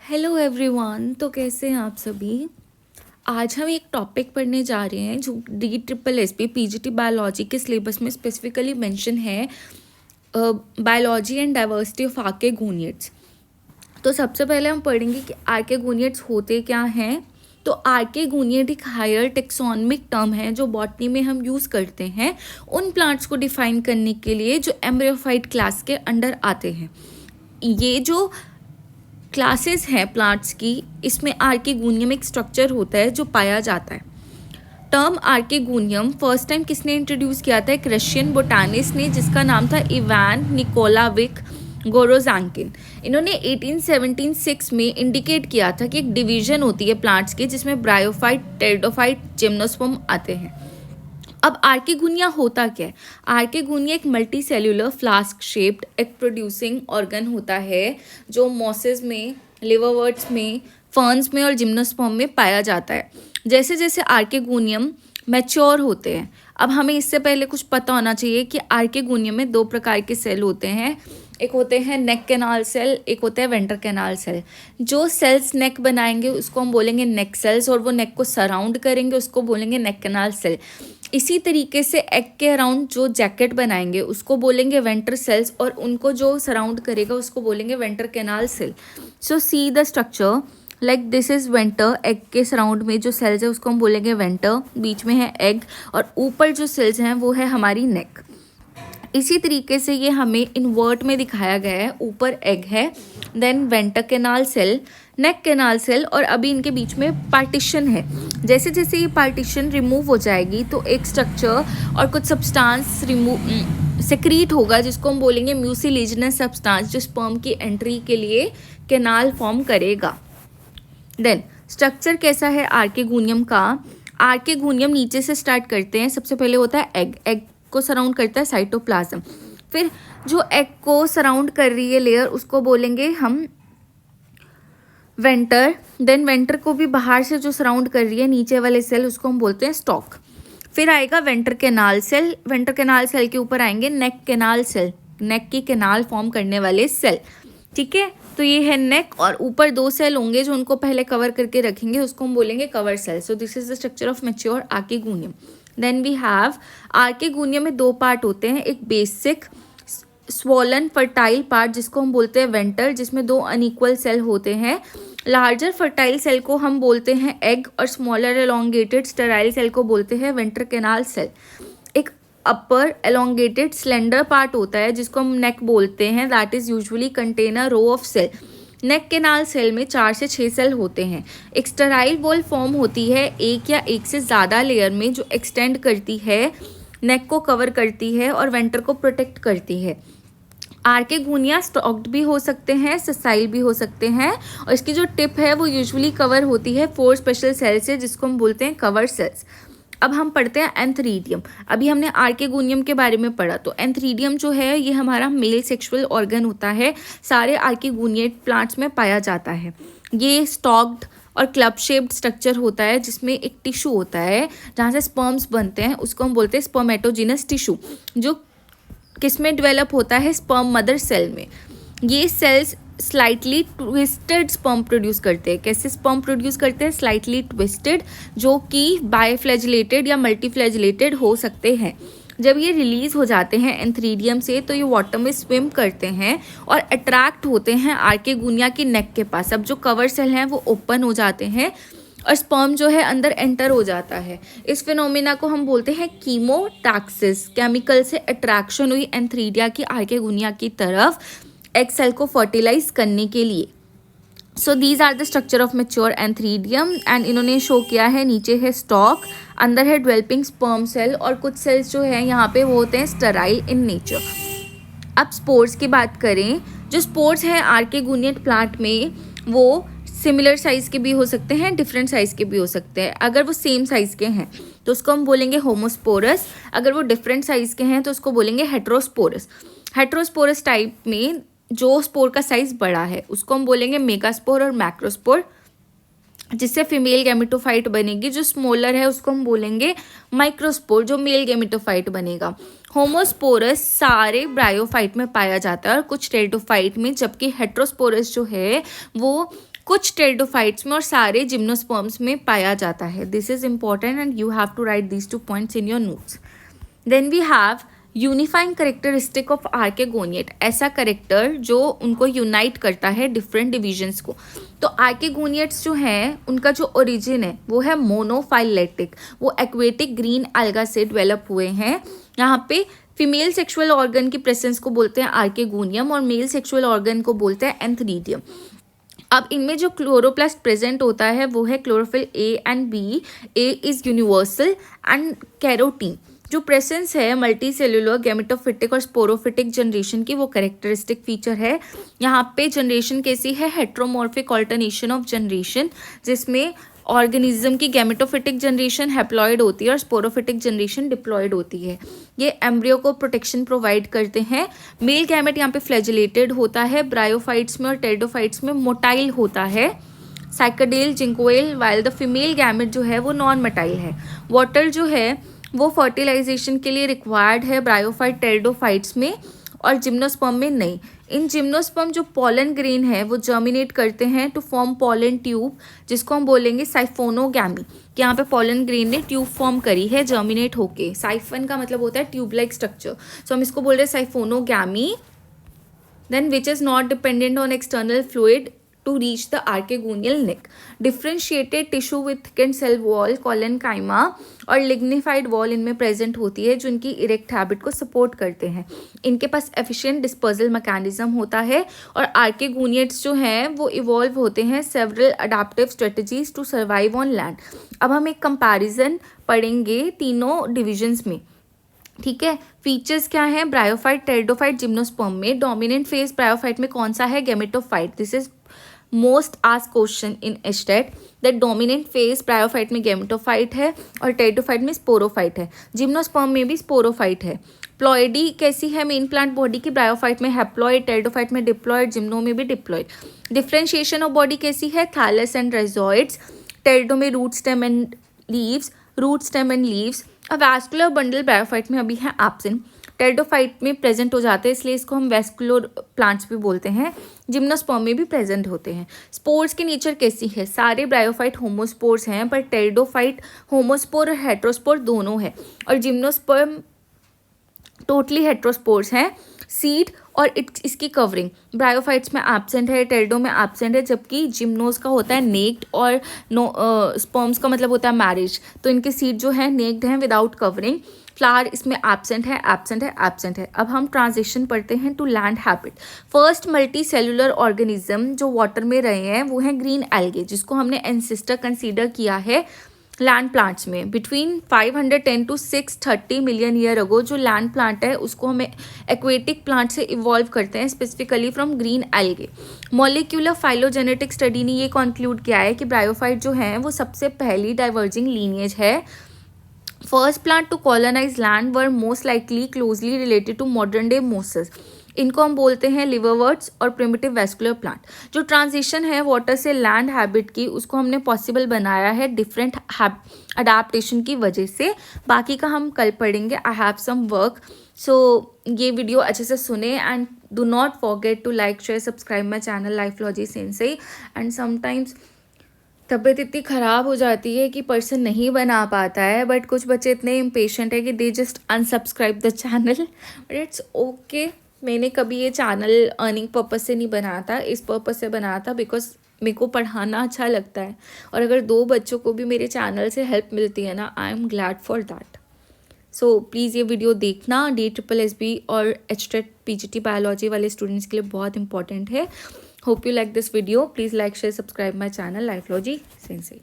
Hello everyone. तो कैसे हैं आप सभी। आज हम एक टॉपिक पढ़ने जा रहे हैं जो DSSP PGT बायोलॉजी के सिलेबस में स्पेसिफिकली मेंशन है, बायोलॉजी एंड डाइवर्सिटी ऑफ आर्केगोनियड्स। तो सबसे पहले हम पढ़ेंगे कि आर्केगोनियड्स होते क्या हैं। तो आर्केगोनियड एक हायर टेक्सोनमिक टर्म है जो बॉटनी में हम यूज़ करते हैं उन प्लांट्स को डिफाइन करने के लिए जो एम्ब्रियोफाइट क्लास के अंडर आते हैं। ये जो क्लासेस हैं प्लांट्स की, इसमें आर्केगोनियम एक स्ट्रक्चर होता है जो पाया जाता है। टर्म आर्केगोनियम फर्स्ट टाइम किसने इंट्रोड्यूस किया था? एक रशियन बोटानिस्ट ने जिसका नाम था इवान निकोलाविक गोरोजांकिन। इन्होंने 1876 में इंडिकेट किया था कि एक डिवीजन होती है प्लांट्स की जिसमें ब्रायोफाइट, टेरिडोफाइट, जिम्नोस्पर्म आते हैं। अब आर्केगोनिया होता क्या है? आर्केगोनिया एक multi cellular flask shaped egg producing organ होता है जो मॉसेस में, लिवरवर्ट्स में, फर्न्स में और जिम्नोस्पर्म में पाया जाता है। जैसे जैसे आर्केगोनियम मैच्योर होते हैं, अब हमें इससे पहले कुछ पता होना चाहिए कि आर्केगोनियम में 2 प्रकार के सेल होते हैं। एक होते हैं नेक कैनाल सेल, एक होता है वेंटर कैनाल सेल। जो सेल्स नेक बनाएंगे उसको हम बोलेंगे नेक सेल्स, और वो नेक को सराउंड करेंगे उसको बोलेंगे नेक कैनाल सेल। इसी तरीके से एग के अराउंड जो जैकेट बनाएंगे उसको बोलेंगे वेंटर सेल्स, और उनको जो सराउंड करेगा उसको बोलेंगे venter canal cell. So see the structure like this is venter. Egg के सराउंड में जो सेल्स है उसको हम बोलेंगे वेंटर, बीच में है एग, और ऊपर जो सेल्स हैं वो है हमारी नेक। इसी तरीके से ये हमें इन्वर्ट में दिखाया गया है। ऊपर एग है, then vendor canal cell, neck canal cell, और अभी इनके बीच में पार्टीशन है। जैसे जैसे ये पार्टीशन रिमूव हो जाएगी तो एक स्ट्रक्चर और कुछ सब्सटेंस सेक्रीट होगा जिसको हम बोलेंगे म्यूसिलेजिनस सब्सटेंस, जो स्पर्म की एंट्री के लिए कैनाल फॉर्म करेगा। देन स्ट्रक्चर कैसा है आर्केगोनियम का? आर्केगोनियम नीचे से स्टार्ट करते हैं। सबसे पहले होता है एग। एग को सराउंड करता है साइटोप्लाज्म। फिर जो एग को सराउंड कर रही है लेयर उसको बोलेंगे हम वेंटर। देन वेंटर को भी बाहर से जो सराउंड कर रही है नीचे वाले सेल उसको हम बोलते हैं स्टॉक। फिर आएगा venter canal cell. Venter canal cell के ऊपर आएंगे नेक कैनाल सेल, नेक की कैनाल फॉर्म करने वाले सेल। ठीक है, तो ये है नेक, और ऊपर 2 सेल होंगे जो उनको पहले कवर करके रखेंगे, उसको हम बोलेंगे cover cell. So this is the structure of mature archegonium. Then we have archegonium में 2 पार्ट होते हैं। एक बेसिक स्वॉलन फर्टाइल पार्ट जिसको हम बोलते हैं वेंटर, जिसमें 2 अनइक्वल सेल होते हैं। लार्जर फर्टाइल सेल को हम बोलते हैं एग, और स्मॉलर एलोंगेटेड स्टेराइल सेल को बोलते हैं वेंटर कैनाल सेल। एक अपर एलोंगेटेड स्लेंडर पार्ट होता है जिसको हम नेक बोलते हैं, that is usually contain a row of cell. Neck canal cell में 4 से 6 सेल होते हैं। एक स्टेराइल वॉल फॉर्म होती है एक या एक से ज़्यादा लेयर में जो एक्सटेंड करती है, नेक को कवर करती है और वेंटर को प्रोटेक्ट करती है। आर्केगोनिया स्टॉक्ड भी हो सकते हैं, ससाइल भी हो सकते हैं, और इसकी जो टिप है वो यूजुअली कवर होती है 4 स्पेशल सेल से जिसको हम बोलते हैं कवर सेल्स। अब हम पढ़ते हैं एंथरीडियम। अभी हमने आर्केगोनियम के बारे में पढ़ा, तो एंथरीडियम जो है ये हमारा मेल सेक्सुअल ऑर्गन होता है, सारे आर्केगोनिएट प्लांट्स में पाया जाता है। ये स्टॉक्ड और क्लब शेप्ड स्ट्रक्चर होता है जिसमें एक टिश्यू होता है जहाँ से स्पर्म्स बनते हैं, उसको हम बोलते हैं स्पर्मेटोजिनस टिश्यू, जो किसमें डेवलप होता है? स्पर्म मदर सेल में। ये cells slightly twisted sperm produce करते हैं। कैसे स्पर्म प्रोड्यूस करते हैं? स्लाइटली ट्विस्टेड, जो कि बायफ्लैजिलेटेड या मल्टीफ्लैजिलेटेड हो सकते हैं। जब ये रिलीज हो जाते हैं एंथरीडियम से तो ये वाटर में स्विम करते हैं और अट्रैक्ट होते हैं आर्केगोनिया की नेक के पास। अब जो कवर सेल हैं वो ओपन हो जाते हैं और स्पर्म जो है अंदर एंटर हो जाता है। इस फिनोमिना को हम बोलते हैं कीमोटैक्सिस। केमिकल से अट्रैक्शन हुई एंथरीडिया की आर्केगोनिया की तरफ एग सेल को फर्टिलाइज करने के लिए। So these are the structure of mature antheridium, and इन्होंने शो किया है। नीचे है स्टॉक, अंदर है डेवलपिंग स्पर्म सेल, और कुछ सेल्स जो है यहाँ पे वो होते हैं स्टेराइल इन नेचर। अब स्पोर्स की बात करें, जो स्पोर्स हैं आर्केगोनिएट प्लांट में वो सिमिलर साइज़ के भी हो सकते हैं, डिफरेंट साइज़ के भी हो सकते हैं। अगर वो सेम साइज़ के हैं तो उसको हम बोलेंगे होमोस्पोरस, अगर वो डिफरेंट साइज़ के हैं तो उसको बोलेंगे हेट्रोस्पोरस। हेट्रोस्पोरस टाइप में जो स्पोर का साइज़ बड़ा है उसको हम बोलेंगे मेगास्पोर और मैक्रोस्पोर, जिससे फीमेल गैमेटोफाइट बनेगी। जो स्मॉलर है उसको हम बोलेंगे माइक्रोस्पोर, जो मेल गैमेटोफाइट बनेगा। होमोस्पोरस सारे ब्रायोफाइट में पाया जाता है और कुछ टेरिडोफाइट में, जबकि हेट्रोस्पोरस जो है वो कुछ टेरिडोफाइट्स में और सारे जिम्नोस्पर्म्स में पाया जाता है. This is important and you have to write these 2 points in your notes. Then we have unifying characteristic of archegoniate, ऐसा करेक्टर जो उनको यूनाइट करता है डिफरेंट डिविजन्स को. तो आर्केगोनिएट्स जो हैं उनका जो ओरिजिन है वो है मोनोफाइलेटिक, वो एक्वेटिक ग्रीन alga से डेवलप हुए हैं. यहाँ पे फीमेल सेक्सुअल ऑर्गन की प्रेजेंस को बोलते हैं आर्केगोनियम और मेल सेक्सुअल ऑर्गन को बोलते हैं एंथरीडियम. अब इनमें जो क्लोरोप्लास्ट प्रेजेंट होता है वो है chlorophyll a and b. A is universal and carotene. जो प्रेजेंस है मल्टी सेल्यूलर गैमेटोफिटिक और स्पोरोफिटिक जनरेशन की वो कैरेक्टरिस्टिक फीचर है. यहाँ पे जनरेशन कैसी है, हेट्रोमॉर्फिक ऑल्टरनेशन ऑफ जनरेशन, जिसमें ऑर्गेनिज्म की गैमेटोफिटिक जनरेशन हैप्लॉइड होती है और स्पोरोफिटिक जनरेशन डिप्लॉइड होती है. ये एम्ब्रियो को प्रोटेक्शन प्रोवाइड करते हैं. मेल गैमेट यहाँ पे फ्लैजिलेटेड होता है. ब्रायोफाइट्स में और टेरिडोफाइट्स में मोटाइल होता है, साइकाडेल जिंकोइल, वाइल द फीमेल गैमेट जो है वो नॉन मोटाइल है. वाटर जो है वो फर्टिलाइजेशन के लिए रिक्वायर्ड है ब्रायोफाइट टेरिडोफाइट्स में और जिम्नोस्पर्म में नहीं. इन जिम्नोस्पर्म जो पॉलन ग्रेन है वो जर्मिनेट करते हैं टू फॉर्म पॉलन ट्यूब, जिसको हम बोलेंगे साइफोनोगैमी. यहाँ पे पॉलन ग्रेन ने ट्यूब फॉर्म करी है जर्मिनेट होके. साइफन का मतलब होता है ट्यूब लाइक स्ट्रक्चर, सो हम इसको बोल रहे हैं siphonogamy. Then which is not dependent on external fluid to reach the archegonial neck. Differentiated tissue with thickened cell wall collenchyma और lignified wall इनमें प्रेजेंट होती है जो इनकी इरेक्ट हैबिट को सपोर्ट करते हैं. इनके पास एफिशिएंट डिस्पर्सल मैकेनिज्म होता है और आर्केगोनिएट्स जो हैं वो इवॉल्व होते हैं several adaptive strategies to survive on land. अब हम एक कंपैरिजन पढ़ेंगे तीनों डिविजन्स में. ठीक है, फीचर्स क्या है ब्रायोफाइट टेरिडोफाइट जिम्नोस्पर्म में. डोमिनेंट फेज ब्रायोफाइट में कौन सा है, gametophyte. This is most asked question in estate that dominant phase bryophyte में गैमेटोफाइट है और टेरिडोफाइट में स्पोरोफाइट है. जिम्नोस्पर्म में भी स्पोरोफाइट है. प्लॉइडी कैसी है मेन प्लांट बॉडी की, ब्रायोफाइट में हैप्लॉइड, टेरिडोफाइट में डिप्लॉइड, जिम्नो में भी डिप्लॉइड. डिफरेंशिएशन ऑफ बॉडी कैसी है, थैलस एंड राइजॉइड्स. टेरिडो में root stem and leaves, root stem and leaves. Vascular bundle bryophyte में अभी है एब्सेंट. टेरिडोफाइट में प्रेजेंट हो जाते हैं इसलिए इसको हम वेस्कुलर प्लांट्स भी बोलते हैं. जिम्नोस्पर्म में भी प्रेजेंट होते हैं. स्पोर्स की नेचर कैसी है, सारे ब्रायोफाइट होमोस्पोर्स हैं पर टेरिडोफाइट होमोस्पोर और हेट्रोस्पोर दोनों है और जिम्नोस्पर्म टोटली हेट्रोस्पोर्स हैं. सीड और इसकी कवरिंग ब्रायोफाइट्स में एब्सेंट है, टेरिडो में एब्सेंट है, जबकि जिम्नोस का होता है नेक्ड और स्पर्म्स का मतलब होता है मैरिज. तो इनके सीड जो है नेक्ड हैं विदाउट कवरिंग. फ्लावर इसमें एब्सेंट है, एब्सेंट है, एब्सेंट है. अब हम ट्रांजिशन पढ़ते हैं to land habit. First multi cellular organism जो वाटर में रहे हैं वो है ग्रीन एल्गे, जिसको हमने एंसेस्टर कंसीडर किया है लैंड प्लांट्स में. Between 510 to 630 million year ago जो लैंड प्लांट है उसको हमें एक्वेटिक प्लांट से इवॉल्व करते हैं specifically from green algae. Molecular phylogenetic study ने ये कंक्लूड किया है कि ब्रायोफाइट जो हैं वो सबसे पहली डाइवर्जिंग लीनिएज है. First plant to colonize land were most likely closely related to modern day mosses. इनको हम बोलते हैं लिवरवर्ट्स और प्रिमिटिव वेस्कुलर प्लांट. जो ट्रांजिशन है वाटर से लैंड हैबिट की उसको हमने पॉसिबल बनाया है डिफरेंट अडाप्टेशन की वजह से. बाकी का हम कल पढ़ेंगे. I have some work. सो ये वीडियो अच्छे से सुने and do not forget to like share subscribe my channel Lifelogy sensei. And sometimes तबीयत इतनी ख़राब हो जाती है कि पर्सन नहीं बना पाता है, बट कुछ बच्चे इतने इम्पेशेंट है कि they just unsubscribe the channel. But it's okay. मैंने कभी ये चैनल अर्निंग पर्पस से नहीं बनाया था, इस पर्पस से बनाया था बिकॉज मेरे को पढ़ाना अच्छा लगता है और अगर 2 बच्चों को भी मेरे चैनल से हेल्प मिलती है ना, I am glad for that. So please ये वीडियो देखना. DSSB और HTET PGT बायोलॉजी वाले स्टूडेंट्स के लिए बहुत इंपॉर्टेंट है. Hope you like this video. Please like, share, subscribe my channel Lifelogy Sensei.